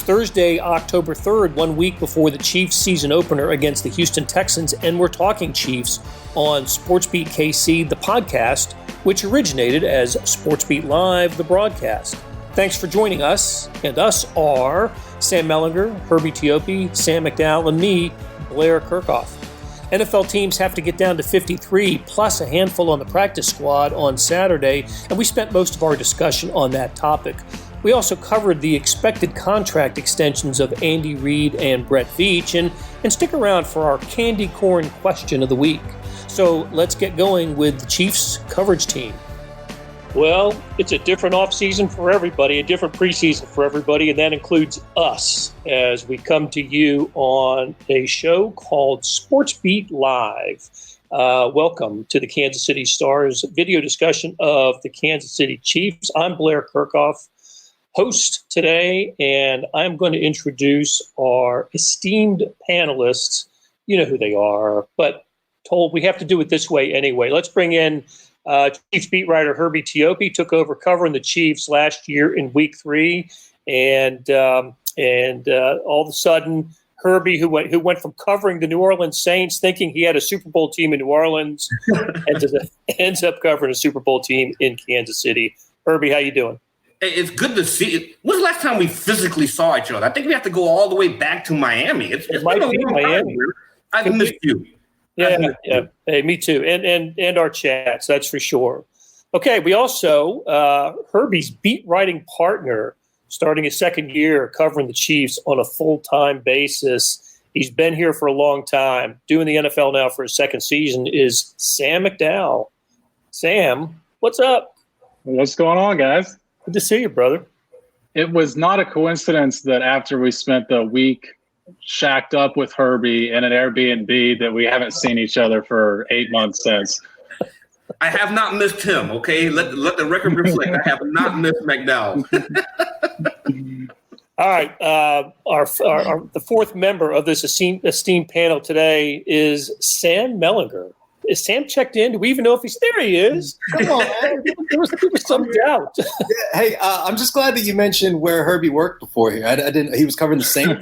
Thursday, October 3rd, 1 week before the Chiefs season opener against the Houston Texans, and we're talking Chiefs on SportsBeat KC, the podcast, which originated as SportsBeat Live, the broadcast. Thanks for joining us, and us are Sam Mellinger, Herbie Teope, Sam McDowell, and me, Blair Kerkhoff. NFL teams have to get down to 53 plus a handful on the practice squad on Saturday, and we spent most of our discussion on that topic. We also covered the expected contract extensions of Andy Reid and Brett Veach, and stick around for our candy corn question of the week. So let's get going with the Chiefs coverage team. Well, it's a different offseason for everybody, a different preseason for everybody, and that includes us as we come to you on a show called SportsBeat Live. Welcome to the Kansas City Stars video discussion of the Kansas City Chiefs. I'm Blair Kerkhoff, host today, and I'm going to introduce our esteemed panelists. You know who they are, but told we have to do it this way anyway. Let's bring in Chiefs beat writer Herbie Teope. Took over covering the Chiefs last year in Week 3, and all of a sudden, Herbie, who went from covering the New Orleans Saints, thinking he had a Super Bowl team in New Orleans, ends up covering a Super Bowl team in Kansas City. Herbie, how you doing? It's good to see you. When's the last time we physically saw each other? I think we have to go all the way back to Miami. It might be Miami. I've missed you. Yeah. Hey, me too. And our chats, that's for sure. Okay, we also, Herbie's beat writing partner, starting his second year covering the Chiefs on a full-time basis. He's been here for a long time, doing the NFL now for his second season, is Sam McDowell. Sam, what's up? What's going on, guys? Good to see you, brother. It was not a coincidence that after we spent the week shacked up with Herbie in an Airbnb that we haven't seen each other for 8 months since. I have not missed him, okay? Let the record reflect. I have not missed McDowell. All right. The fourth member of this esteemed panel today is Sam Mellinger. Is Sam checked in? Do we even know if he's there? He is. Come on, man. There was some doubt. Hey, I'm just glad that you mentioned where Herbie worked before here. I didn't. He was covering the Saints.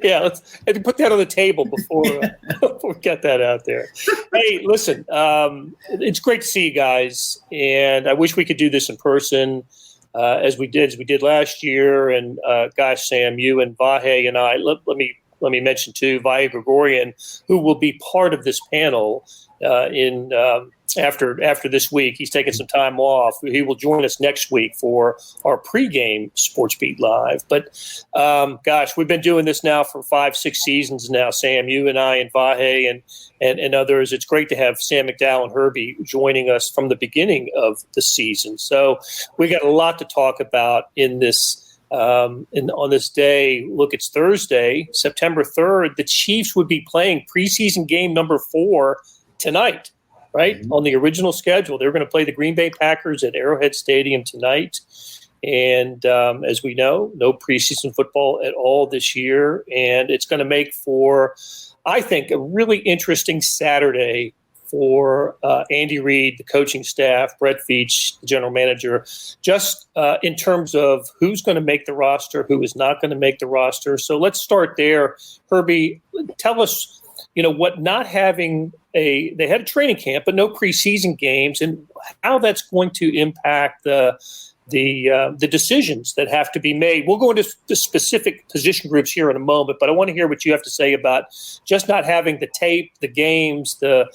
Yeah, let's put that on the table before we get that out there. Hey, listen, it's great to see you guys, and I wish we could do this in person as we did last year. And gosh, Sam, you and Vahe and I. Let me mention, too, Vahe Gregorian, who will be part of this panel after this week. He's taking some time off. He will join us next week for our pregame SportsBeat Live. But, gosh, we've been doing this now for 5-6 seasons now, Sam, you and I and Vahe and others. It's great to have Sam McDowell and Herbie joining us from the beginning of the season. So we got a lot to talk about in this on this day. Look, it's Thursday, September 3rd. The Chiefs would be playing preseason game number 4 tonight, right? Mm-hmm. On the original schedule. They're going to play the Green Bay Packers at Arrowhead Stadium tonight. And as we know, no preseason football at all this year. And it's going to make for, I think, a really interesting Saturday for Andy Reid, the coaching staff, Brett Veach, the general manager, just in terms of who's going to make the roster, who is not going to make the roster. So let's start there. Herbie, tell us, what not having they had a training camp, but no preseason games, and how that's going to impact the decisions that have to be made. We'll go into the specific position groups here in a moment, but I want to hear what you have to say about just not having the tape, the games, the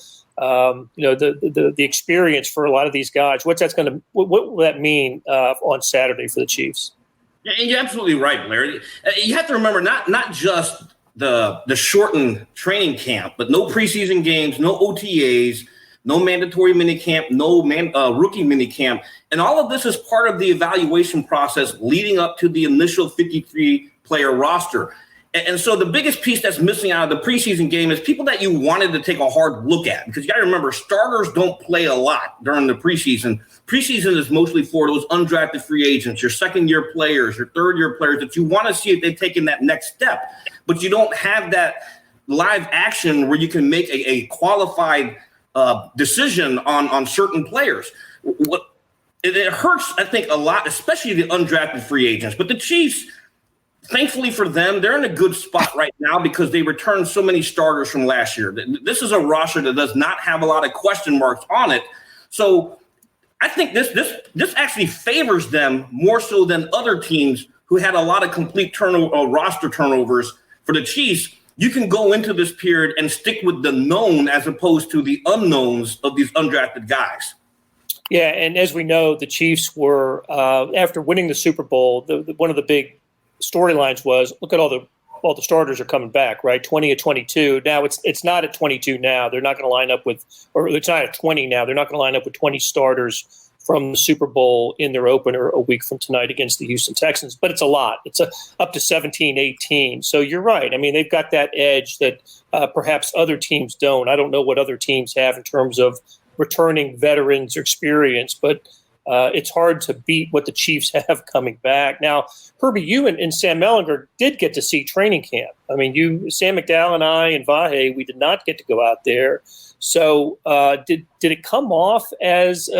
experience for a lot of these guys. What will that mean on Saturday for the Chiefs? Yeah, you're absolutely right, Blair. You have to remember not just the shortened training camp, but no preseason games, no OTAs, no mandatory minicamp, no rookie minicamp. And all of this is part of the evaluation process leading up to the initial 53-player roster. And so the biggest piece that's missing out of the preseason game is people that you wanted to take a hard look at, because you got to remember, starters don't play a lot during the preseason. Preseason is mostly for those undrafted free agents, your second-year players, your third-year players that you want to see if they've taken that next step. But you don't have that live action where you can make a qualified decision on certain players. it hurts, I think, a lot, especially the undrafted free agents. But the Chiefs, thankfully for them, they're in a good spot right now because they returned so many starters from last year. This is a roster that does not have a lot of question marks on it. So I think this actually favors them more so than other teams who had a lot of complete roster turnovers. For the Chiefs, you can go into this period and stick with the known as opposed to the unknowns of these undrafted guys. Yeah, and as we know, the Chiefs were, after winning the Super Bowl, one of the big storylines was, look at all the starters are coming back, right? 20 at 22. Now it's not at 22 now. They're not going to line up with, or it's not at 20 now. They're not going to line up with 20 starters from the Super Bowl in their opener a week from tonight against the Houston Texans. But it's a lot. It's up to 17, 18. So you're right. I mean, they've got that edge that perhaps other teams don't. I don't know what other teams have in terms of returning veterans experience, but it's hard to beat what the Chiefs have coming back. Now, Herbie, you and Sam Mellinger did get to see training camp. I mean, Sam McDowell and I and Vahe, we did not get to go out there. So did it come off as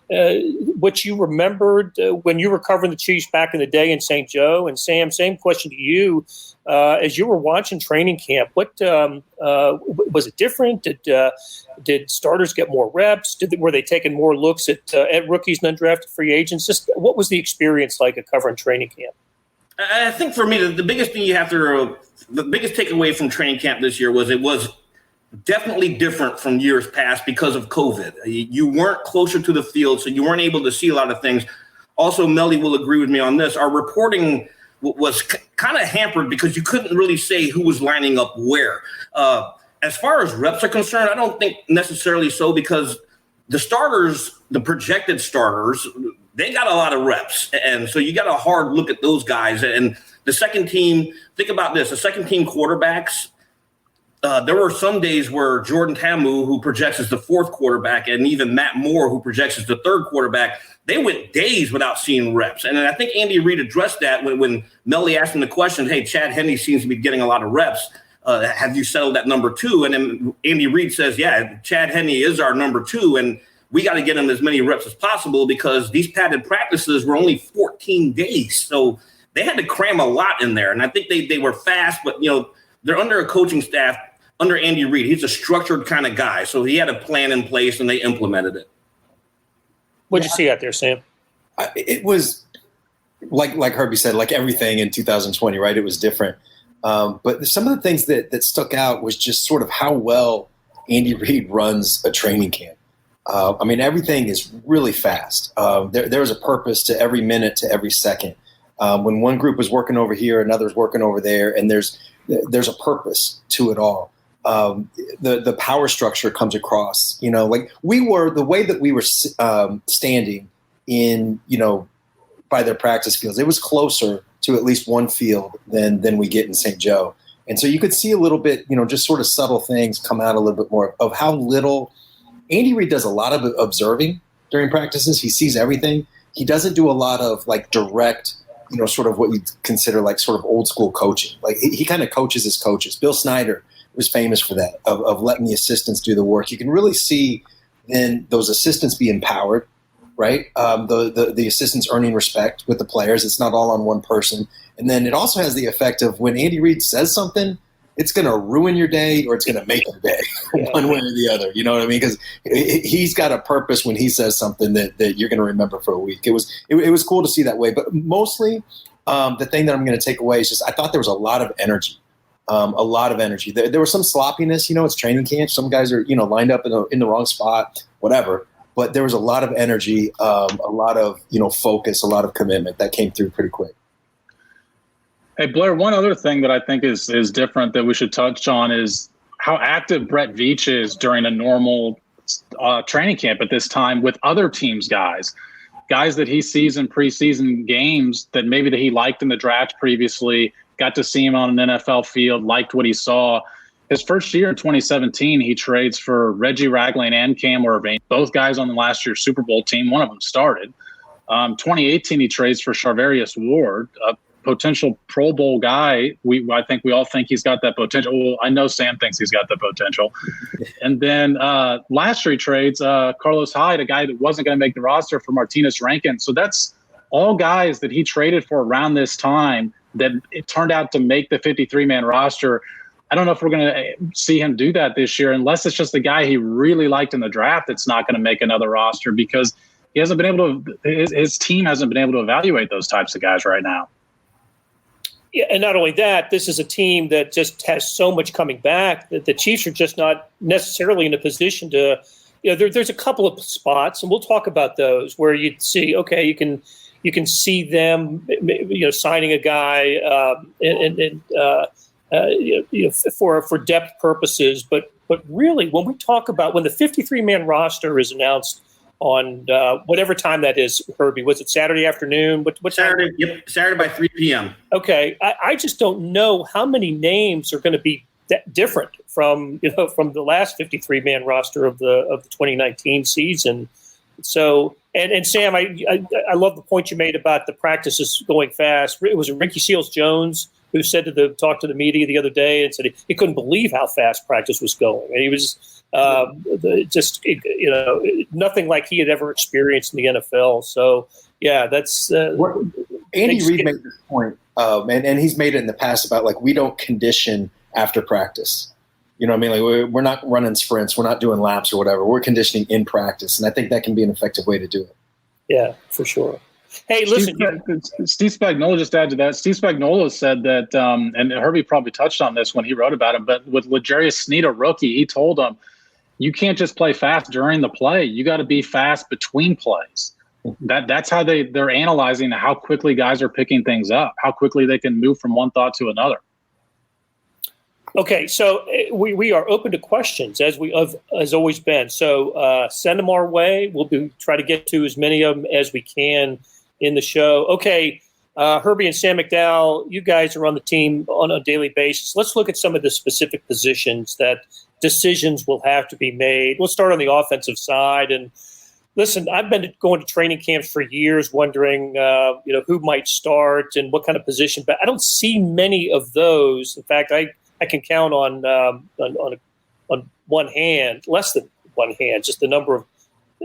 what you remembered when you were covering the Chiefs back in the day in St. Joe? And Sam, same question to you. As you were watching training camp, what was it different? Did starters get more reps? Were they taking more looks at rookies and undrafted free agents? Just what was the experience like of covering training camp? I think for me, the biggest thing the biggest takeaway from training camp this year was it was definitely different from years past because of COVID. You weren't closer to the field, so you weren't able to see a lot of things. Also, Melly will agree with me on this. Our reporting was kind of hampered because you couldn't really say who was lining up where. As far as reps are concerned, I don't think necessarily so because the starters, the projected starters, they got a lot of reps. And so you got a hard look at those guys. And the second team, think about this, the second team quarterbacks, there were some days where Jordan Tamu, who projects as the fourth quarterback, and even Matt Moore, who projects as the third quarterback, they went days without seeing reps. And I think Andy Reid addressed that when Melly asked him the question, hey, Chad Henne seems to be getting a lot of reps. Have you settled at number 2? And then Andy Reid says, yeah, Chad Henne is our number 2, and we got to get him as many reps as possible because these padded practices were only 14 days. So they had to cram a lot in there. And I think they were fast, but, they're under a coaching staff under Andy Reid. He's a structured kind of guy. So he had a plan in place, and they implemented it. What'd you see out there, Sam? It was like Herbie said, like everything in 2020, right? It was different. But some of the things that stuck out was just sort of how well Andy Reid runs a training camp. Everything is really fast. There was a purpose to every minute, to every second. When one group was working over here, another's working over there, and there's a purpose to it all. The power structure comes across, like the way that we were standing in, by their practice fields, it was closer to at least one field than we get in St. Joe. And so you could see a little bit, just sort of subtle things come out a little bit more of how little Andy Reid does a lot of observing during practices. He sees everything. He doesn't do a lot of like direct, sort of what you consider like sort of old school coaching. Like he kind of coaches his coaches. Bill Snyder was famous for that, of letting the assistants do the work. You can really see then those assistants be empowered, right? The assistants earning respect with the players. It's not all on one person. And then it also has the effect of when Andy Reid says something, it's going to ruin your day or it's going to make your day one way or the other. You know what I mean? Because he's got a purpose when he says something that you're going to remember for a week. It was cool to see that way. But mostly the thing that I'm going to take away is just I thought there was a lot of energy. There was some sloppiness. It's training camp. Some guys are, lined up in the wrong spot, whatever. But there was a lot of energy, a lot of, focus, a lot of commitment that came through pretty quick. Hey, Blair, one other thing that I think is different that we should touch on is how active Brett Veach is during a normal training camp at this time with other teams' guys that he sees in preseason games that maybe that he liked in the draft previously, got to see him on an NFL field, liked what he saw. His first year in 2017, he trades for Reggie Ragland and Cam Irving, both guys on the last year's Super Bowl team. One of them started. 2018, he trades for Charvarius Ward, potential Pro Bowl guy. I think we all think he's got that potential. Well, I know Sam thinks he's got the potential. And then last year he trades Carlos Hyde, a guy that wasn't going to make the roster, for Martinez Rankin. So that's all guys that he traded for around this time that it turned out to make the 53-man roster. I don't know if we're going to see him do that this year, unless it's just the guy he really liked in the draft that's not going to make another roster, because he hasn't been able to. His team hasn't been able to evaluate those types of guys right now. Yeah, and not only that, this is a team that just has so much coming back that the Chiefs are just not necessarily in a position to. There's a couple of spots, and we'll talk about those where you see, okay, you can see them, signing a guy for depth purposes, but really, when we talk about when the 53-man roster is announced on whatever time that is, Herbie, was it Saturday afternoon? What Saturday? time? Yep, Saturday by 3 p.m. Okay, I just don't know how many names are going to be that different from the last 53-man roster of the 2019 season. So, and Sam, I love the point you made about the practices going fast. It was Ricky Seals-Jones who talked to the media the other day and said he couldn't believe how fast practice was going. And he was nothing like he had ever experienced in the NFL. So, yeah, that's Andy Reid made this point, and he's made it in the past about, like, we don't condition after practice. You know what I mean? Like, we're not running sprints. We're not doing laps or whatever. We're conditioning in practice, and I think that can be an effective way to do it. Yeah, for sure. Hey, listen. Steve Spagnuolo, just add to that. Steve Spagnuolo said that, and Herbie probably touched on this when he wrote about him, but with L'Jarius Sneed, a rookie, he told him, you can't just play fast during the play. You got to be fast between plays. That's how they're analyzing how quickly guys are picking things up, how quickly they can move from one thought to another. Okay, so we are open to questions as always been. So send them our way. We'll try to get to as many of them as we can in the show. Okay, Herbie and Sam McDowell, you guys are on the team on a daily basis. Let's look at some of the specific positions that decisions will have to be made. We'll start on the offensive side. And listen, I've been going to training camps for years, wondering who might start and what kind of position. But I don't see many of those. In fact, I can count on one hand, less than one hand, just the number of.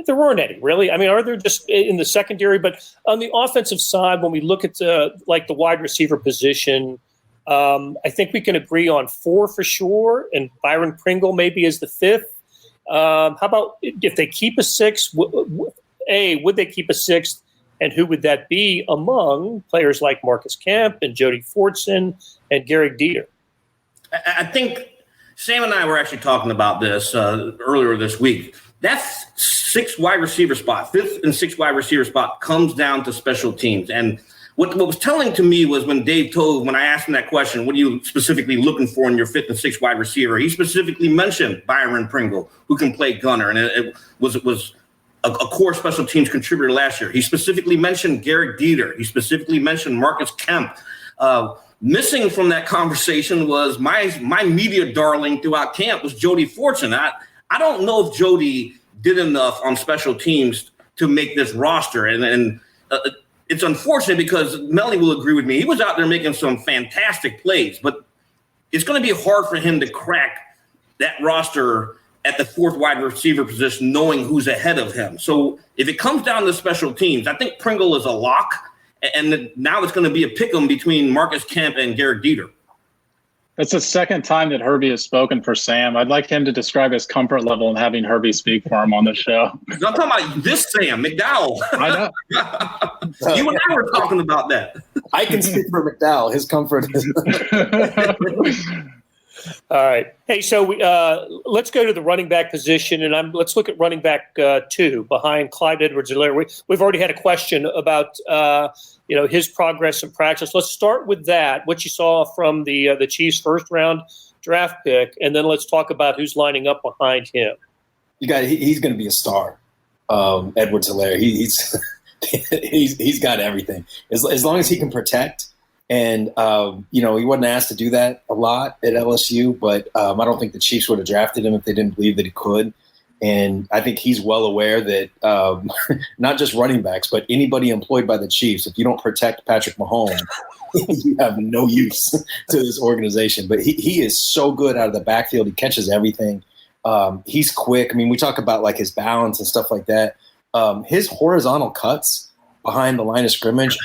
There weren't any, really. I mean, are there just in the secondary? But on the offensive side, when we look at the wide receiver position, I think we can agree on 4 for sure, and Byron Pringle maybe is the 5th. How about if they keep a 6th? Would they keep a 6th? And who would that be among players like Marcus Kemp and Jody Fortson and Gary Dieter? I think Sam and I were actually talking about this earlier this week. That 6th wide receiver spot, 5th and 6th wide receiver spot, comes down to special teams. And what was telling to me was when Dave Tove, when I asked him that question, what are you specifically looking for in your 5th and 6th wide receiver? He specifically mentioned Byron Pringle, who can play gunner, and it was a core special teams contributor last year. He specifically mentioned Garrett Dieter. He specifically mentioned Marcus Kemp. Missing from that conversation was my media darling throughout camp was Jody Fortson. I don't know if Jody did enough on special teams to make this roster, and it's unfortunate because Melly will agree with me. He was out there making some fantastic plays, but it's going to be hard for him to crack that roster at the 4th wide receiver position, knowing who's ahead of him. So if it comes down to special teams, I think Pringle is a lock, and now it's going to be a pick'em between Marcus Kemp and Garrett Dieter. That's the second time that Herbie has spoken for Sam. I'd like him to describe his comfort level in having Herbie speak for him on the show. I'm talking about this Sam, McDowell. I know. You and I were talking about that. I can speak for McDowell. His comfort is All right. Hey, so let's go to the running back position, and let's look at running back 2 behind Clyde Edwards-Helaire. We've already had a question about his progress in practice. Let's start with that, what you saw from the Chiefs' first-round draft pick, and then let's talk about who's lining up behind him. He's going to be a star, Edwards-Helaire. He's got everything. As long as he can protect. And, he wasn't asked to do that a lot at LSU, but I don't think the Chiefs would have drafted him if they didn't believe that he could. And I think he's well aware that not just running backs, but anybody employed by the Chiefs, if you don't protect Patrick Mahomes, you have no use to this organization. But he is so good out of the backfield. He catches everything. He's quick. I mean, we talk about like his balance and stuff like that. His horizontal cuts behind the line of scrimmage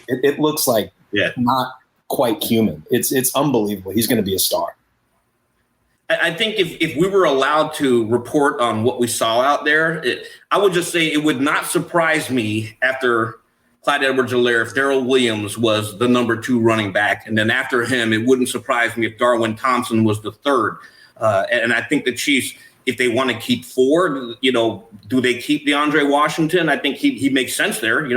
it looks like not quite human. It's unbelievable. He's going to be a star. I think if we were allowed to report on what we saw out there, I would just say it would not surprise me after Clyde Edwards-Helaire if Darrell Williams was the number 2 running back. And then after him, it wouldn't surprise me if Darwin Thompson was the 3rd. And I think the Chiefs, if they want to keep 4, do they keep DeAndre Washington? I think he makes sense there.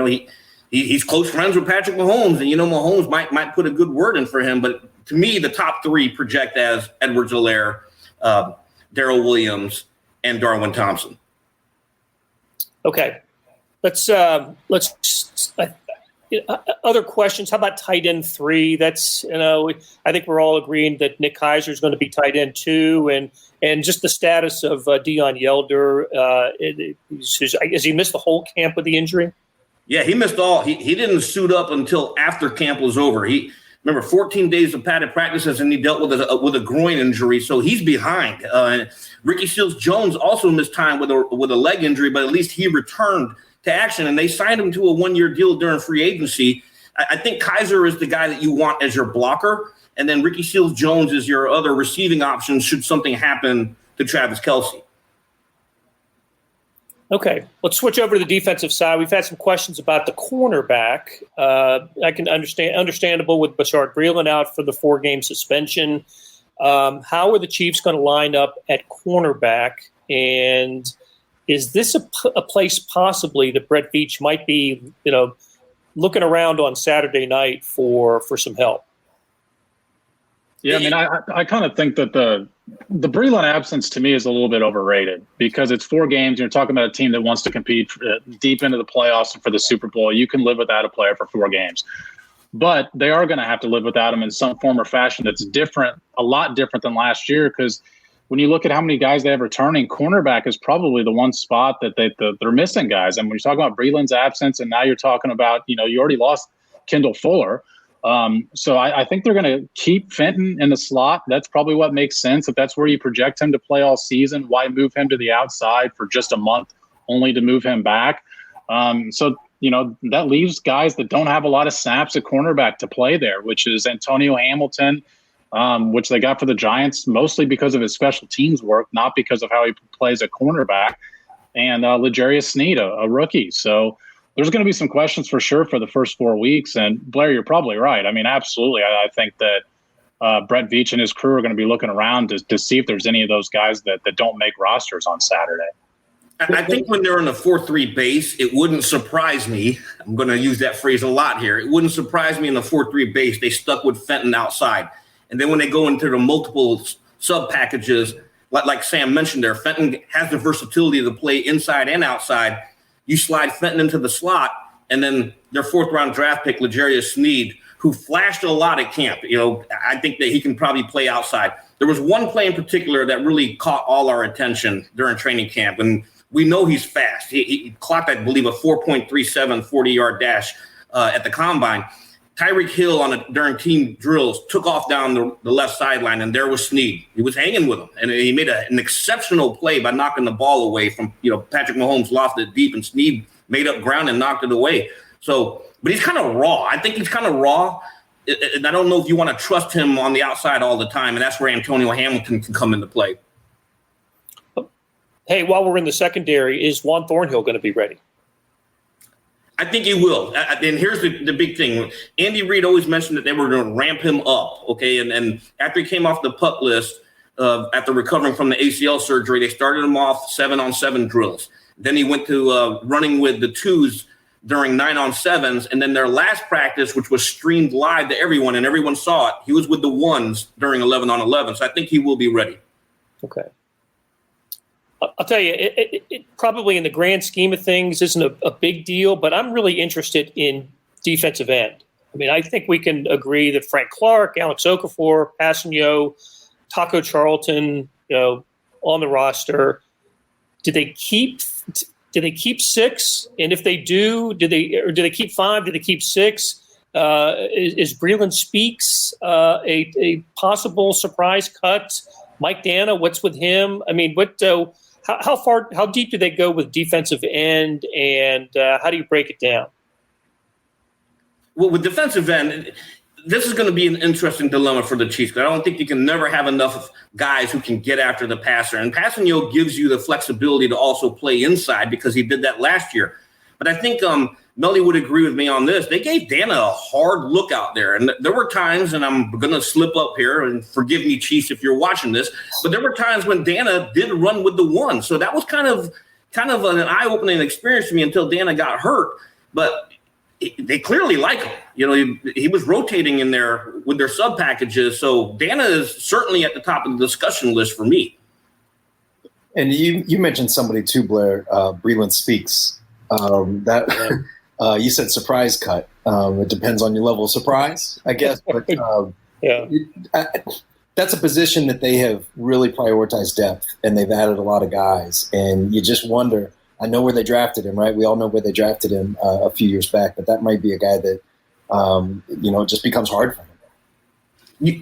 He's close friends with Patrick Mahomes, and Mahomes might put a good word in for him. But to me, the top 3 project as Edwards-Helaire, Darrell Williams, and Darwin Thompson. Okay, let's other questions. How about tight end 3? That's I think we're all agreeing that Nick Keiser is going to be tight end 2, and just the status of Deion Yelder. Has he missed the whole camp with the injury? Yeah, he missed all. He didn't suit up until after camp was over. Remember 14 days of padded practices, and he dealt with a groin injury, so he's behind. Ricky Seals-Jones also missed time with a leg injury, but at least he returned to action, and they signed him to a 1-year deal during free agency. I think Keiser is the guy that you want as your blocker, and then Ricky Seals-Jones is your other receiving option should something happen to Travis Kelce. Okay, let's switch over to the defensive side. We've had some questions about the cornerback. I can understandable with Bashaud Breeland out for the 4-game suspension. How are the Chiefs going to line up at cornerback? And is this a place possibly that Brett Veach might be, looking around on Saturday night for some help? Yeah, I mean, I kind of think that the Breeland absence to me is a little bit overrated because it's 4 games. You're talking about a team that wants to compete deep into the playoffs and for the Super Bowl. You can live without a player for 4 games. But they are going to have to live without him in some form or fashion that's different, a lot different than last year, because when you look at how many guys they have returning, cornerback is probably the one spot that they're missing guys. And when you're talking about Breeland's absence and now you're talking about, you already lost Kendall Fuller. So I think they're going to keep Fenton in the slot. That's probably what makes sense. If that's where you project him to play all season, why move him to the outside for just a month only to move him back? So that leaves guys that don't have a lot of snaps at cornerback to play there, which is Antonio Hamilton, which they got for the Giants mostly because of his special teams work, not because of how he plays at cornerback, and L'Jarius Sneed, a rookie. So there's going to be some questions for sure for the first 4 weeks. And Blair, you're probably right. I mean, absolutely. I think that Brett Veach and his crew are going to be looking around to see if there's any of those guys that don't make rosters on Saturday. I think when they're in the 4-3 base, it wouldn't surprise me. I'm going to use that phrase a lot here. It wouldn't surprise me in the 4-3 base. They stuck with Fenton outside. And then when they go into the multiple sub packages, like Sam mentioned there, Fenton has the versatility to play inside and outside. You slide Fenton into the slot, and then their 4th-round draft pick, L'Jarius Sneed, who flashed a lot at camp. I think that he can probably play outside. There was one play in particular that really caught all our attention during training camp, and we know he's fast. He clocked, I believe, a 4.37 40-yard dash at the combine. Tyreek Hill during team drills took off down the left sideline, and there was Sneed. He was hanging with him, and he made an exceptional play by knocking the ball away from, Patrick Mahomes lost it deep, and Sneed made up ground and knocked it away. So, but he's kind of raw. I think he's kind of raw, and I don't know if you want to trust him on the outside all the time, and that's where Antonio Hamilton can come into play. Hey, while we're in the secondary, is Juan Thornhill going to be ready? I think he will. And here's the big thing. Andy Reid always mentioned that they were going to ramp him up, okay? And after he came off the PUP list, after recovering from the ACL surgery, they started him off 7-on-7 drills. Then he went to running with the 2s during 9-on-7s. And then their last practice, which was streamed live to everyone, and everyone saw it, he was with the 1s during 11-on-11. So I think he will be ready. Okay. I'll tell you, it probably in the grand scheme of things isn't a big deal, but I'm really interested in defensive end. I mean, I think we can agree that Frank Clark, Alex Okafor, Passanio, Taco Charlton, on the roster. Do they keep 6? And if they do they keep 5? Do they keep 6? Is Breland Speaks a possible surprise cut? Mike Dana, what's with him? I mean, how deep do they go with defensive end, and how do you break it down? Well, with defensive end, this is going to be an interesting dilemma for the Chiefs. I don't think you can never have enough guys who can get after the passer. And Passanio gives you the flexibility to also play inside because he did that last year. But I think Melly would agree with me on this. They gave Dana a hard look out there. And there were times, and I'm going to slip up here, and forgive me, Chiefs, if you're watching this, but there were times when Dana did run with the one. So that was kind of an eye-opening experience to me until Dana got hurt. But they clearly like him. You know, he was rotating in there with their sub packages. So Dana is certainly at the top of the discussion list for me. And you mentioned somebody too, Blair. Breland Speaks. You said surprise cut. It depends on your level of surprise, I guess. But that's a position that they have really prioritized depth, and they've added a lot of guys. And you just wonder. I know where they drafted him, right? We all know where they drafted him a few years back, but that might be a guy that, it just becomes hard for him.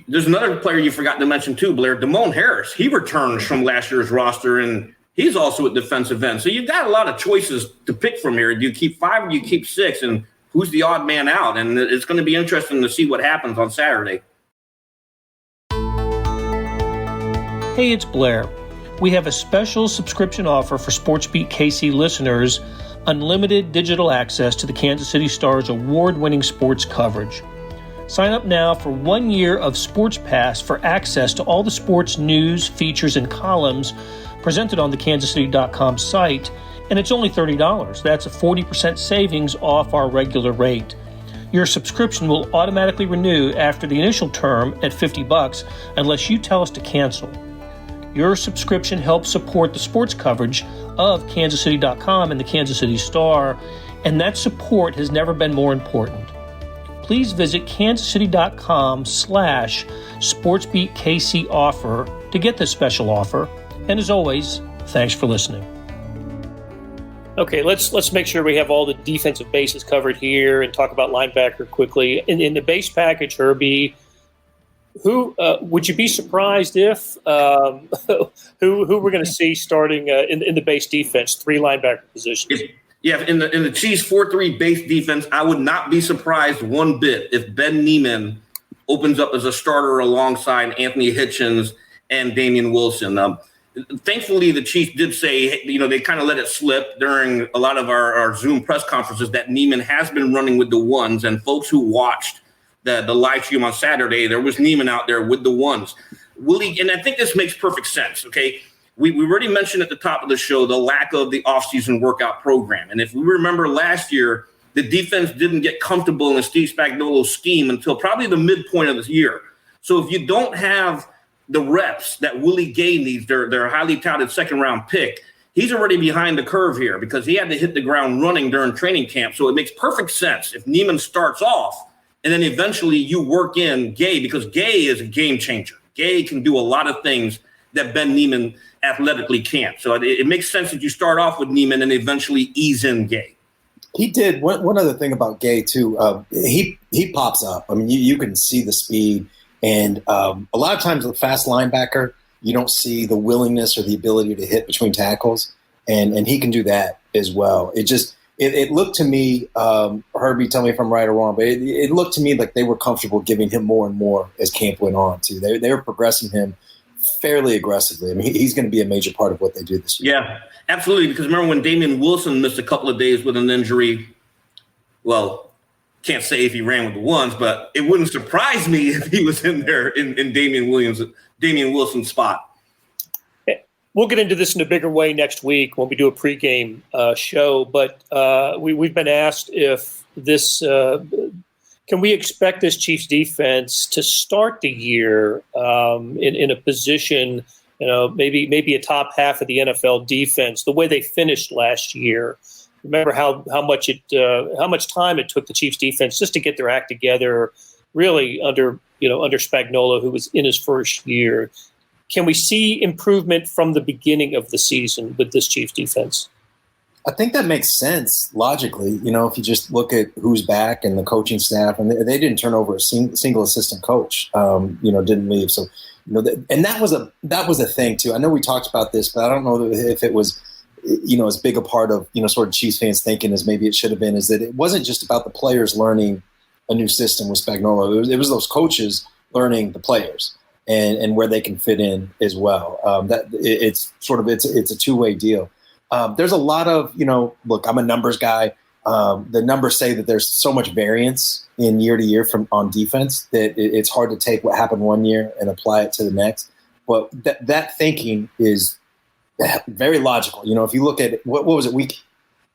There's another player you forgot to mention too, Blair, Damone Harris. He returns from last year's roster, and he's also at defensive end. So you've got a lot of choices to pick from here. Do you keep 5 or do you keep 6? And who's the odd man out? And it's going to be interesting to see what happens on Saturday. Hey, it's Blair. We have a special subscription offer for SportsBeat KC listeners, unlimited digital access to the Kansas City Star's award-winning sports coverage. Sign up now for 1 year of Sports Pass for access to all the sports news, features, and columns presented on the kansascity.com site, and it's only $30. That's a 40% savings off our regular rate. Your subscription will automatically renew after the initial term at $50 unless you tell us to cancel. Your subscription helps support the sports coverage of kansascity.com and the Kansas City Star, and that support has never been more important. Please visit kansascity.com/SportsBeatKC offer to get this special offer. And as always, thanks for listening. Okay, let's make sure we have all the defensive bases covered here and talk about linebacker quickly. In the base package, Herbie, who would you be surprised if who we're going to see starting in the base defense, 3 linebacker positions? In the Chiefs 4-3 base defense, I would not be surprised one bit if Ben Niemann opens up as a starter alongside Anthony Hitchens and Damian Wilson. Thankfully, the Chiefs did say, they kind of let it slip during a lot of our Zoom press conferences that Niemann has been running with the ones, and folks who watched the live stream on Saturday, there was Niemann out there with the ones. And I think this makes perfect sense, okay? We already mentioned at the top of the show the lack of the offseason workout program. And if we remember last year, the defense didn't get comfortable in Steve Spagnuolo's scheme until probably the midpoint of the year. So if you don't have the reps that Willie Gay needs, their highly touted second-round pick, he's already behind the curve here because he had to hit the ground running during training camp. So it makes perfect sense if Niemann starts off and then eventually you work in Gay, because Gay is a game changer. Gay can do a lot of things that Ben Niemann athletically can't. So it makes sense that you start off with Niemann and eventually ease in Gay. He did. One other thing about Gay, too, he pops up. I mean, you can see the speed. And a lot of times with a fast linebacker, you don't see the willingness or the ability to hit between tackles. And he can do that as well. It looked to me, Herbie, tell me if I'm right or wrong, but it looked to me like they were comfortable giving him more and more as camp went on, too. They were progressing him fairly aggressively. I mean, he's going to be a major part of what they do this year. Yeah, absolutely. Because remember when Damian Wilson missed a couple of days with an injury, well, can't say if he ran with the ones, but it wouldn't surprise me if he was in there in Damian Wilson's spot. We'll get into this in a bigger way next week when we do a pregame show. But we've been asked if this can we expect this Chiefs defense to start the year in a position, maybe a top half of the NFL defense, the way they finished last year. Remember how much time it took the Chiefs defense just to get their act together, really under Spagnuolo, who was in his first year. Can we see improvement from the beginning of the season with this Chiefs defense? I think that makes sense logically. If you just look at who's back and the coaching staff, and they didn't turn over a single assistant coach, didn't leave. So, and that was a thing too. I know we talked about this, but I don't know if it was, as big a part of, sort of Chiefs fans thinking as maybe it should have been, is that it wasn't just about the players learning a new system with Spagnuolo. It was those coaches learning the players and where they can fit in as well. It's a two-way deal. There's a lot of, look, I'm a numbers guy. The numbers say that there's so much variance in year to year on defense that it's hard to take what happened one year and apply it to the next. But that thinking is very logical. If you look at what was it, week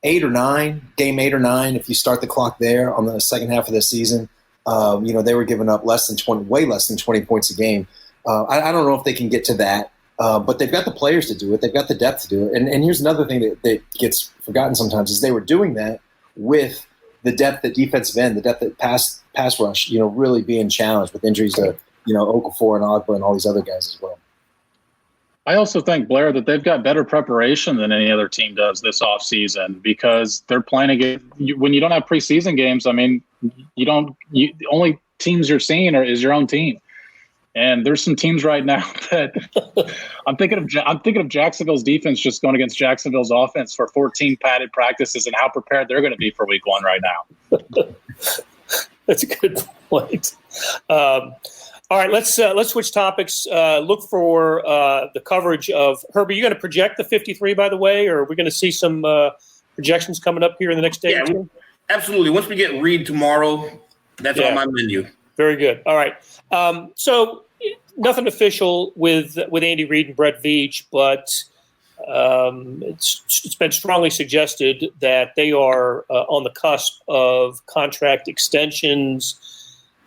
8 or 9, game 8 or 9, if you start the clock there on the second half of the season, they were giving up way less than 20 points a game. I don't know if they can get to that. But they've got the players to do it. They've got the depth to do it. And here's another thing that gets forgotten sometimes is they were doing that with the depth at defensive end, the depth at pass rush, really being challenged with injuries to, Okafor and Ogba and all these other guys as well. I also think, Blair, that they've got better preparation than any other team does this offseason because they're playing against – when you don't have preseason games, I mean, the only teams you're seeing is your own team. And there's some teams right now that I'm thinking of Jacksonville's defense just going against Jacksonville's offense for 14 padded practices and how prepared they're going to be for week 1 right now. That's a good point. All right, let's switch topics. Look for the coverage of Herbie. You going to project the 53, by the way, or are we going to see some projections coming up here in the next day or two? Absolutely. Once we get Reid tomorrow, that's on my menu. Very good. All right. So nothing official with Andy Reid and Brett Veach, but it's been strongly suggested that they are on the cusp of contract extensions.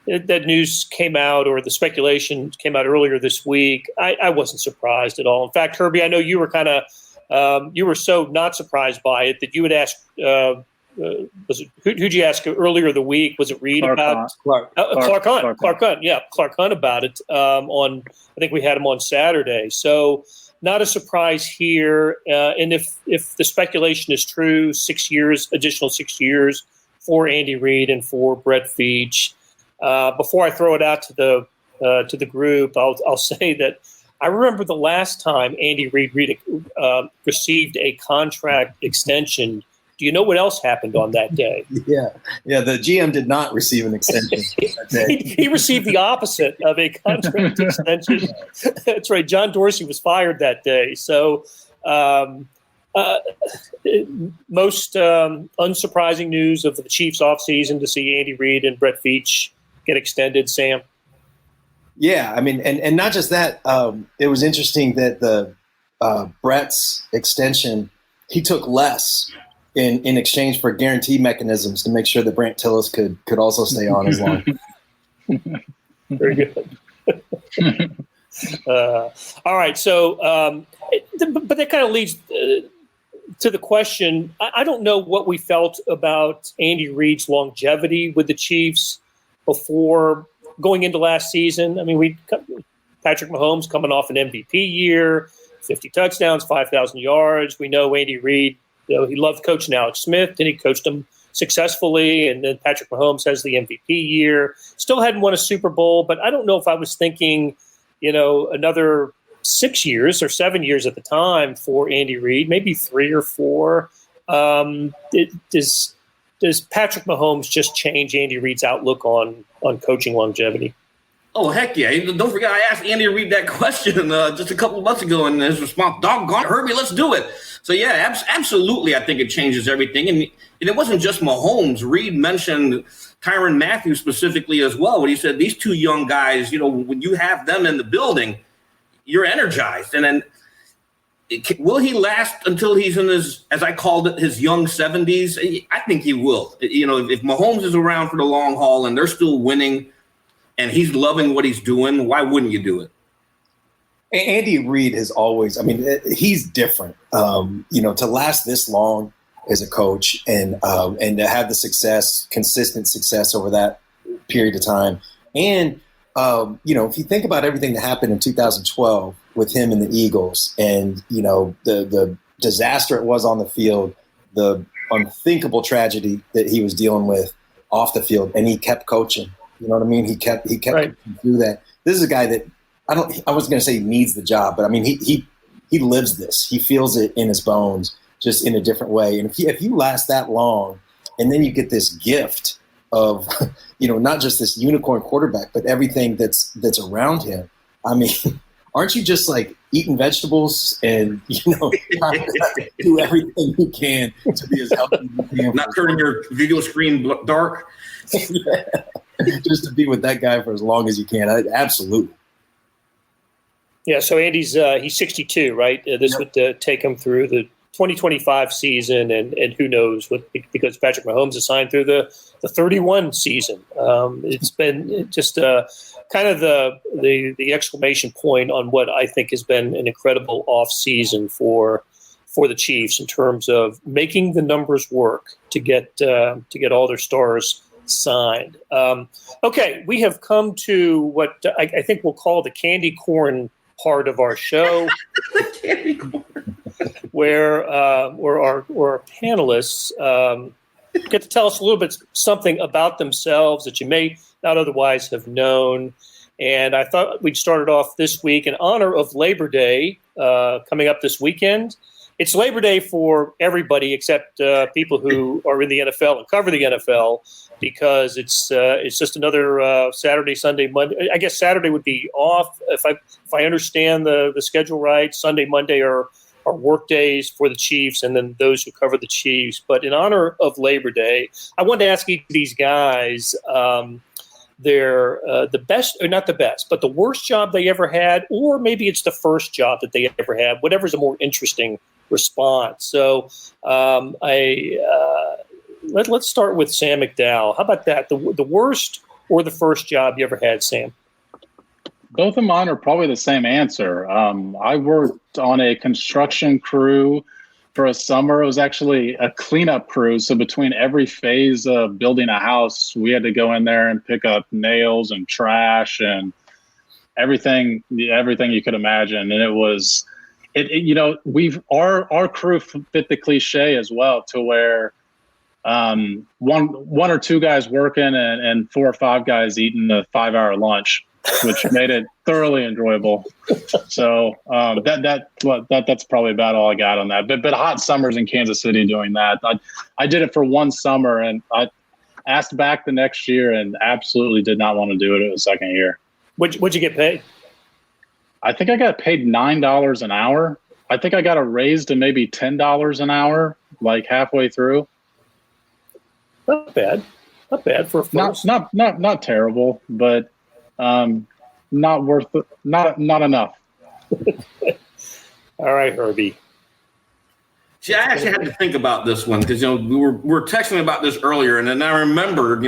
That news came out, or the speculation came out earlier this week. I wasn't surprised at all. In fact, Herbie, I know you were kind of you were so not surprised by it that you would ask. Who'd you ask earlier the week? Was it Reid about Clark Hunt? Clark Hunt, yeah, Clark Hunt about it. I think we had him on Saturday. So not a surprise here. And if the speculation is true, 6 years, additional 6 years for Andy Reid and for Brett Veach. Before I throw it out to the group, I'll say that I remember the last time Andy Reid received a contract extension. Do you know what else happened on that day? Yeah. The GM did not receive an extension that day. He received the opposite of a contract extension. That's right. John Dorsey was fired that day. So most unsurprising news of the Chiefs offseason to see Andy Reid and Brett Veach get extended, Sam. Yeah, I mean, and not just that. It was interesting that the Brett's extension, he took less in exchange for guarantee mechanisms to make sure that Brant Tillis could also stay on as long. Very good. All right, so but that kind of leads to the question. I don't know what we felt about Andy Reid's longevity with the Chiefs before going into last season. I mean, Patrick Mahomes coming off an MVP year, 50 touchdowns, 5,000 yards. We know Andy Reid, he loved coaching Alex Smith, and he coached him successfully. And then Patrick Mahomes has the MVP year. Still hadn't won a Super Bowl, but I don't know if I was thinking, another 6 years or 7 years at the time for Andy Reid, maybe 3 or 4. Does Patrick Mahomes just change Andy Reid's outlook on coaching longevity? Oh, heck yeah. Don't forget, I asked Andy Reid that question just a couple of months ago, and his response, doggone it, Herbie, let's do it. So, yeah, absolutely, I think it changes everything. And it wasn't just Mahomes. Reid mentioned Tyrann Mathieu specifically as well, when he said these two young guys, when you have them in the building, you're energized. And then will he last until he's in his, as I called it, his young 70s? I think he will. If Mahomes is around for the long haul and they're still winning and he's loving what he's doing, why wouldn't you do it? Andy Reid has always, he's different. To last this long as a coach and to have the success, consistent success over that period of time. And, if you think about everything that happened in 2012 with him and the Eagles and, the disaster it was on the field, the unthinkable tragedy that he was dealing with off the field, and he kept coaching. You know what I mean? He kept right. through that. This is a guy that I wasn't going to say he needs the job, but I mean he lives this. He feels it in his bones, just in a different way. And if you last that long, and then you get this gift of, not just this unicorn quarterback, but everything that's around him. I mean, aren't you just like eating vegetables and do everything you can to be as healthy as you can? Not turning your video screen dark. Yeah. Just to be with that guy for as long as you can. Absolutely. Yeah. So Andy's he's 62, right? This would take him through the 2025 season, and who knows what, because Patrick Mahomes is signed through the 31 season. It's been just kind of the exclamation point on what I think has been an incredible off season for the Chiefs in terms of making the numbers work to get all their stars signed. Okay, we have come to what I think we'll call the candy corn part of our show. Candy corn. Where our panelists get to tell us a little bit something about themselves that you may not otherwise have known. And I thought we'd started off this week in honor of Labor Day coming up this weekend. It's Labor Day for everybody except people who are in the NFL and cover the NFL, because it's just another Saturday, Sunday, Monday. I guess Saturday would be off if I understand the schedule right. Sunday, Monday are work days for the Chiefs, and then those who cover the Chiefs. But in honor of Labor Day, I wanted to ask each of these guys their the best, or not the best, but the worst job they ever had, or maybe it's the first job that they ever had, whatever's a more interesting response. So let's start with Sam McDowell. How about that? The worst or the first job you ever had, Sam? Both of mine are probably the same answer. I worked on a construction crew for a summer. It was actually a cleanup crew. So between every phase of building a house, we had to go in there and pick up nails and trash and everything you could imagine. And it was, our crew fit the cliche as well, to where one or two guys working and 4 or 5 guys eating a 5-hour lunch, which made it thoroughly enjoyable. So that's probably about all I got on that. But hot summers in Kansas City doing that. I did it for one summer, and I asked back the next year and absolutely did not want to do it the second year. What'd you get paid? I think I got paid $9 an hour. I think I got a raise to maybe $10 an hour, like halfway through. Not bad for a first. Not terrible, but not worth it. Not enough. All right, Herbie. See, I actually had to think about this one because we were texting about this earlier, and then I remembered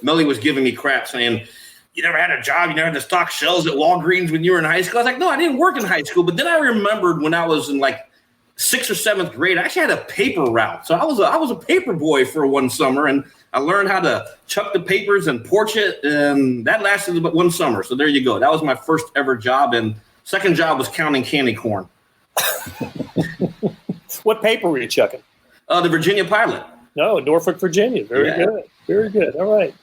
Melly was giving me crap saying, "You never had a job, you never had to stock shelves at Walgreens when you were in high school." I was like, "No, I didn't work in high school." But then I remembered when I was in like 6th or 7th grade, I actually had a paper route. So I was a paper boy for one summer, and I learned how to chuck the papers and porch it, and that lasted about one summer. So there you go. That was my first ever job, and second job was counting candy corn. What paper were you chucking? The Virginia Pilot. No, Norfolk, Virginia. Very good. Very good. All right.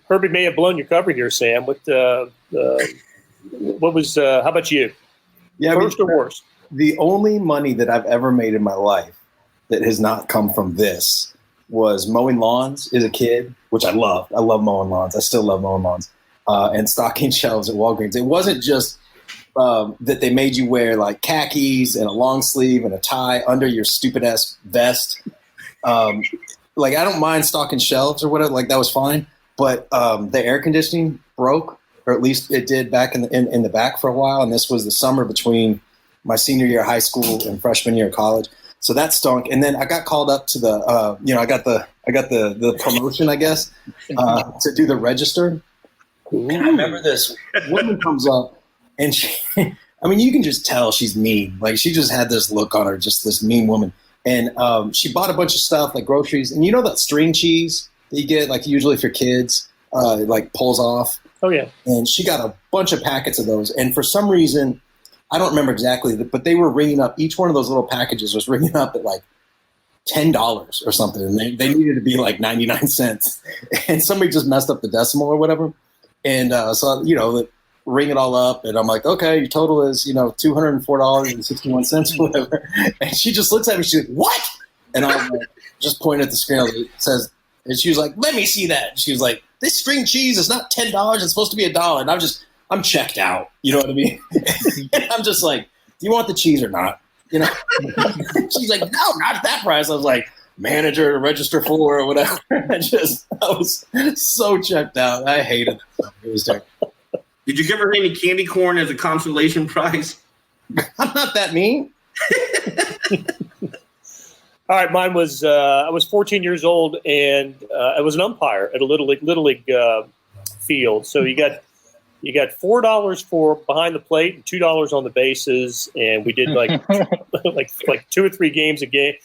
Herbie may have blown your cover here, Sam. What was? How about you? Yeah, first or worst? The only money that I've ever made in my life that has not come from this was mowing lawns as a kid, which I love. I love mowing lawns. I still love mowing lawns. And stocking shelves at Walgreens. It wasn't just that they made you wear like khakis and a long sleeve and a tie under your stupid ass vest. Like, I don't mind stocking shelves or whatever. Like, that was fine. But the air conditioning broke, or at least it did back in the back for a while. And this was the summer between my senior year of high school and freshman year of college. So that stunk. And then I got called up to the, I got the promotion, I guess, to do the register. And I remember this woman comes up, and she, I mean, you can just tell she's mean. Like, she just had this look on her, just this mean woman. And she bought a bunch of stuff, like groceries. And you know that string cheese that you get, like, usually for kids, like, pulls off? Oh, yeah. And she got a bunch of packets of those. And for some reason, I don't remember exactly, but they were ringing up. Each one of those little packages was ringing up at, like, $10 or something, and they needed to be like 99 cents, and somebody just messed up the decimal or whatever, and so ring it all up, and I'm like, okay, your total is $204.61 or whatever, and she just looks at me, she's like, what? And I'm like, just pointing at the scale, it says, and she was like, let me see that. And she was like, this string cheese is not $10, it's supposed to be $1, and I'm checked out, you know what I mean? And I'm just like, do you want the cheese or not? She's like, no, not at that price. I was like, manager to register for or whatever. I was so checked out. I hated it. It was terrible. Did you give her any candy corn as a consolation prize? I'm not that mean. All right, mine was I was 14 years old, and I was an umpire at a little league field. So you got $4 for behind the plate and $2 on the bases, and we did like 2 or 3 games a game,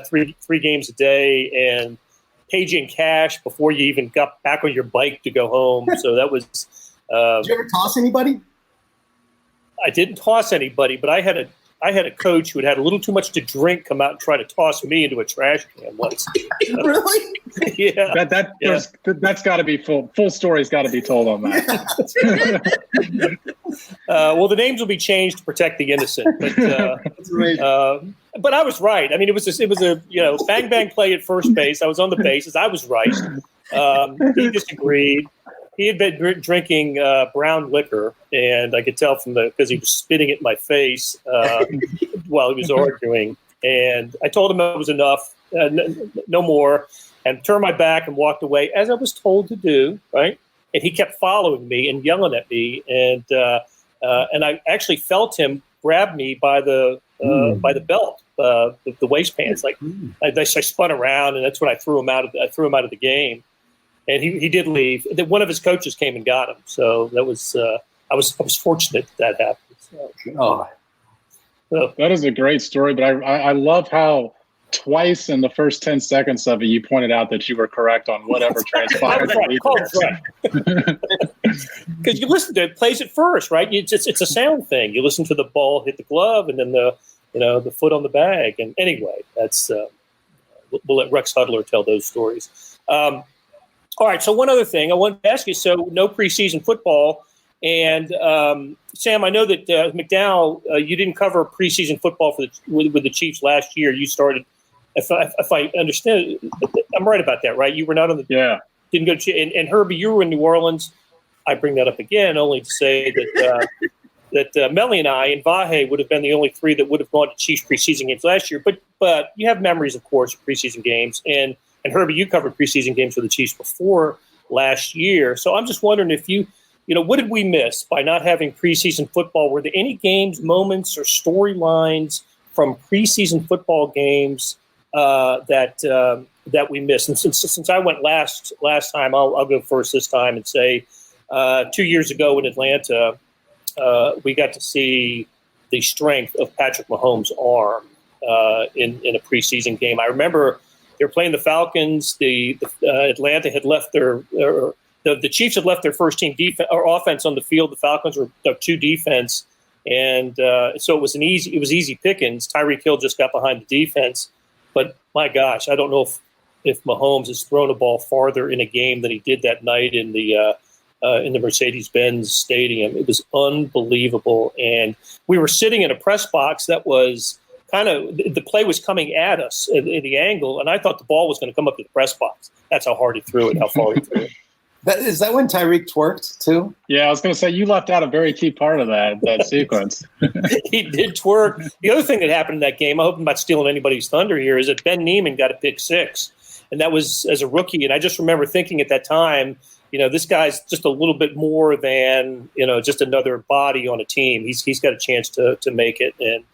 three games a day, and paid you in cash before you even got back on your bike to go home. So that was. Did you ever toss anybody? I didn't toss anybody, but I had a coach who had a little too much to drink come out and try to toss me into a trash can once. Really? Yeah. That's got to be full story's got to be told on that. Well, the names will be changed to protect the innocent, but I was right. I mean, it was a bang bang play at first base. I was on the bases. I was right. He disagreed. He had been drinking brown liquor, and I could tell because he was spitting it in my face while he was arguing. And I told him it was enough, no more, and turned my back and walked away, as I was told to do, right? And he kept following me and yelling at me, and I actually felt him grab me by the belt, the waist pants. Like I spun around, and that's when I threw him out of the game. And he did leave. One of his coaches came and got him. So that was I was fortunate that happened. So that is a great story. But I love how twice in the first 10 seconds of it, you pointed out that you were correct on whatever transpired. Because you listen to it, plays it first, right? It's a sound thing. You listen to the ball hit the glove, and then the foot on the bag. And anyway, that's we'll let Rex Hudler tell those stories. All right, so one other thing I wanted to ask you. So no preseason football. And, Sam, I know that McDowell, you didn't cover preseason football with the Chiefs last year. You started, if I understand, I'm right about that, right? You were not on the – yeah. Didn't go to – and Herbie, you were in New Orleans. I bring that up again only to say that Melly and I and Vahe would have been the only 3 that would have gone to Chiefs preseason games last year. But you have memories, of course, of preseason games. And Herbie, you covered preseason games for the Chiefs before last year. So I'm just wondering if what did we miss by not having preseason football? Were there any games, moments, or storylines from preseason football games that we missed? And since I went last time, I'll go first this time and say 2 years ago in Atlanta, we got to see the strength of Patrick Mahomes' arm in a preseason game. I remember they were playing the Falcons. Atlanta had left the Chiefs had left their first team defense or offense on the field. The Falcons were 2 defense, and so it was easy pickings. Tyreek Hill just got behind the defense, but my gosh, I don't know if Mahomes has thrown a ball farther in a game than he did that night in the Mercedes-Benz Stadium. It was unbelievable, and we were sitting in a press box that was kind of the play was coming at us in the angle, and I thought the ball was going to come up to the press box. That's how hard he threw it, how far he threw it. Is that when Tyreek twerked too? Yeah, I was going to say you left out a very key part of that sequence. He did twerk. The other thing that happened in that game, I hope I'm not stealing anybody's thunder here, is that Ben Neiman got a pick 6, and that was as a rookie. And I just remember thinking at that time, this guy's just a little bit more than just another body on a team. He's got a chance to make it, and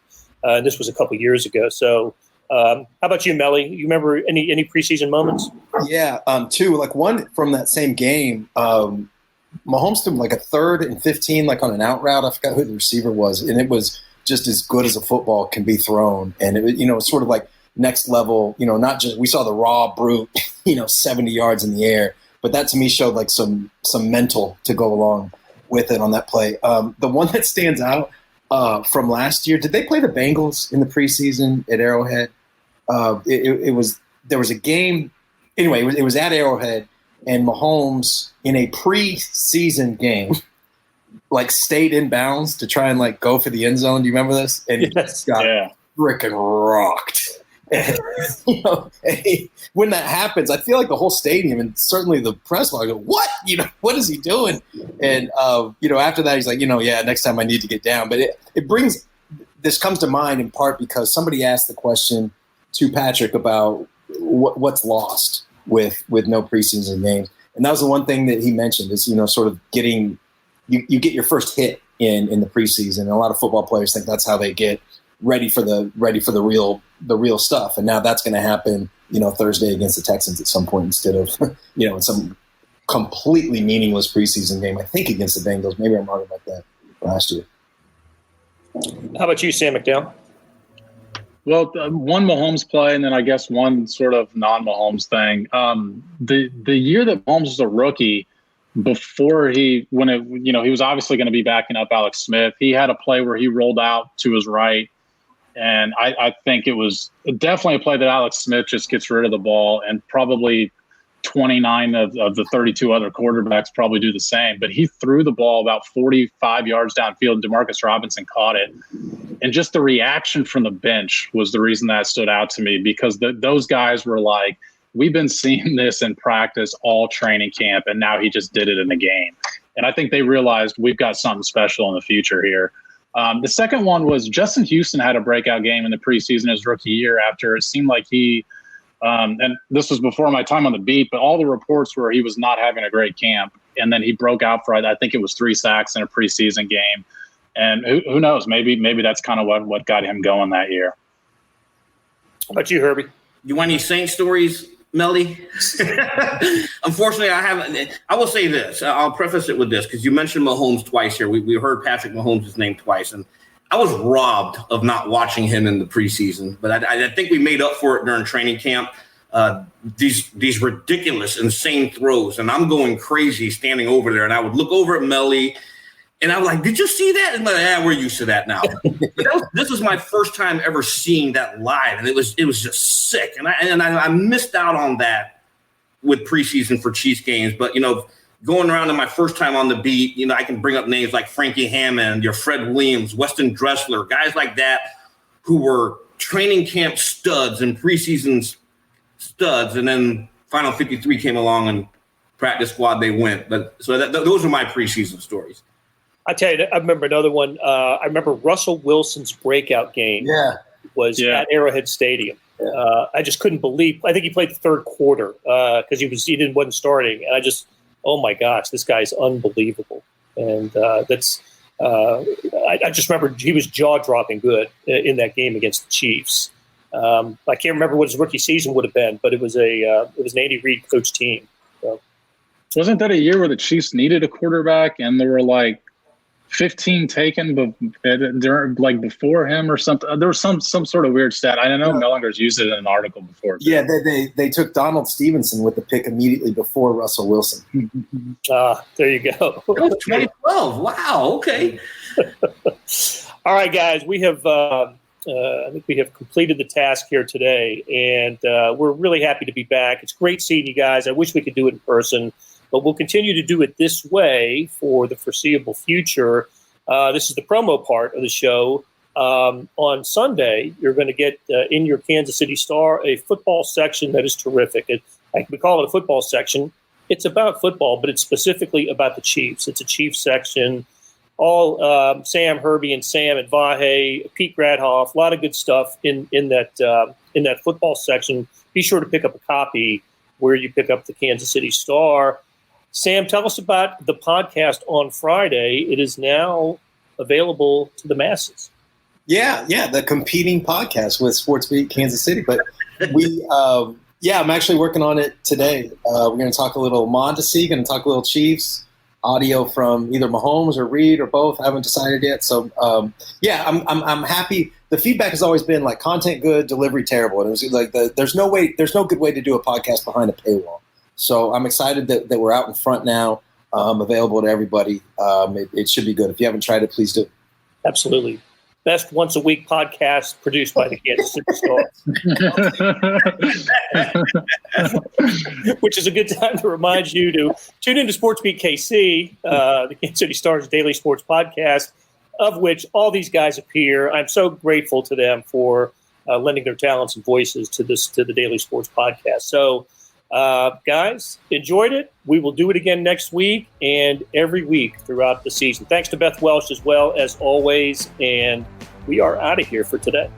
this was a couple years ago. So. How about you, Melly? You remember any preseason moments? Yeah, 2. Like one from that same game, Mahomes threw like a 3rd and 15, like on an out route. I forgot who the receiver was, and it was just as good as a football can be thrown. And it was sort of like next level. Not just we saw the raw brute, 70 yards in the air, but that to me showed like some mental to go along with it on that play. The one that stands out. From last year, did they play the Bengals in the preseason at Arrowhead? there was a game. Anyway, it was at Arrowhead, and Mahomes in a preseason game, like stayed in bounds to try and like go for the end zone. Do you remember this? And he just got freaking rocked. And, when that happens, I feel like the whole stadium and certainly the press box go, "What? What is he doing?" And after that, he's like, next time I need to get down. But it brings this comes to mind in part because somebody asked the question to Patrick about what's lost with no preseason games, and that was the one thing that he mentioned is sort of getting you get your first hit in the preseason. And a lot of football players think that's how they get ready for the real stuff. And now that's going to happen, Thursday against the Texans at some point instead of, in some completely meaningless preseason game, I think against the Bengals. Maybe I'm wrong about that last year. How about you, Sam McDowell? Well, one Mahomes play, and then I guess one sort of non-Mahomes thing. The year that Mahomes was a rookie, before he was obviously going to be backing up Alex Smith, he had a play where he rolled out to his right. And I think it was definitely a play that Alex Smith just gets rid of the ball, and probably 29 of the 32 other quarterbacks probably do the same. But he threw the ball about 45 yards downfield, and Demarcus Robinson caught it. And just the reaction from the bench was the reason that stood out to me, because those guys were like, we've been seeing this in practice all training camp, and now he just did it in the game. And I think they realized we've got something special in the future here. The second one was Justin Houston had a breakout game in the preseason his rookie year after it seemed like he and this was before my time on the beat, but all the reports were he was not having a great camp. And then he broke out for, I think it was 3 sacks in a preseason game. And who knows, maybe that's kind of what got him going that year. How about you, Herbie? You want any Saint stories, Melly? Unfortunately, I haven't. I will say this. I'll preface it with this because you mentioned Mahomes twice here. We heard Patrick Mahomes' name twice, and I was robbed of not watching him in the preseason. But I think we made up for it during training camp. These ridiculous, insane throws, and I'm going crazy standing over there. And I would look over at Melly, and I was like, "Did you see that?" And I'm like, we're used to that now. This was my first time ever seeing that live, and it was just sick. And I missed out on that with preseason for Chiefs games. But going around in my first time on the beat, I can bring up names like Frankie Hammond, your Fred Williams, Weston Dressler, guys like that who were training camp studs and preseason studs, and then Final 53 came along and practice squad they went. But so those are my preseason stories. I tell you, I remember another one. I remember Russell Wilson's breakout game was at Arrowhead Stadium. Yeah. I just couldn't believe. I think he played the third quarter because he wasn't starting. And I just, oh my gosh, this guy's unbelievable. And I just remember he was jaw dropping good in that game against the Chiefs. I can't remember what his rookie season would have been, but it was an Andy Reid coach team. So. Wasn't that a year where the Chiefs needed a quarterback and there were like 15 taken before him or something? There was some sort of weird stat. I know Mellinger's used it in an article before. Yeah, they took Donald Stevenson with the pick immediately before Russell Wilson. There you go. That was 2012. Wow. Okay. All right, guys. We have I think we have completed the task here today, and we're really happy to be back. It's great seeing you guys. I wish we could do it in person, but we'll continue to do it this way for the foreseeable future. This is the promo part of the show. On Sunday, you're going to get in your Kansas City Star a football section that is terrific. We call it a football section. It's about football, but it's specifically about the Chiefs. It's a Chiefs section. All Sam, Herbie, and Sam at Vahe, Pete Gradhoff, a lot of good stuff in that football section. Be sure to pick up a copy where you pick up the Kansas City Star. Sam, tell us about the podcast on Friday. It is now available to the masses. Yeah, the competing podcast with SportsBeat Kansas City. But I'm actually working on it today. We're going to talk a little Mondesi, going to talk a little Chiefs. Audio from either Mahomes or Reid or both. I haven't decided yet. So, I'm happy. The feedback has always been like content good, delivery terrible. And it was like there's no good way to do a podcast behind a paywall. So I'm excited that we're out in front now, available to everybody. It should be good. If you haven't tried it, please do. Absolutely. best once-a-week podcast produced by the Kansas City Star. Which is a good time to remind you to tune into SportsBeat KC, the Kansas City Star's daily sports podcast, of which all these guys appear. I'm so grateful to them for lending their talents and voices to the daily sports podcast. So, guys, enjoyed it. We will do it again next week and every week throughout the season. Thanks to Beth Welsh as well, as always, and we are out of here for today.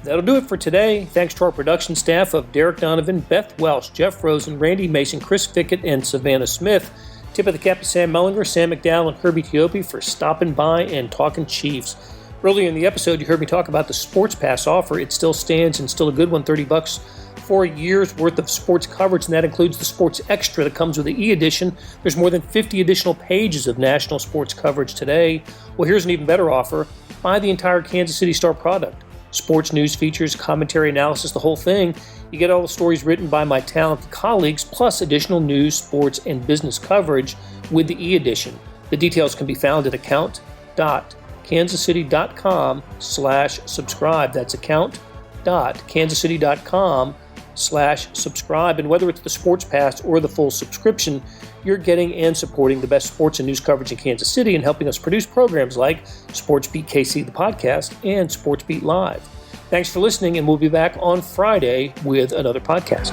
That'll do it for today. Thanks to our production staff of Derek Donovan, Beth Welsh, Jeff Rosen, Randy Mason, Chris Fickett, and Savannah Smith. Tip of the cap to Sam Mellinger, Sam McDowell, and Herbie Teope for stopping by and talking Chiefs. Earlier in the episode, you heard me talk about the Sports Pass offer. It still stands and still a good one, $30 for a year's worth of sports coverage, and that includes the Sports Extra that comes with the e-edition. There's more than 50 additional pages of national sports coverage today. Well, here's an even better offer. Buy the entire Kansas City Star product. Sports news features, commentary analysis, the whole thing. You get all the stories written by my talented colleagues, plus additional news, sports, and business coverage with the e-edition. The details can be found at account.kansascity.com/subscribe. That's account.kansascity.com/subscribe. And whether it's the Sports Pass or the full subscription, you're getting and supporting the best sports and news coverage in Kansas City and helping us produce programs like SportsBeat KC, the podcast, and SportsBeat Live. Thanks for listening, and we'll be back on Friday with another podcast.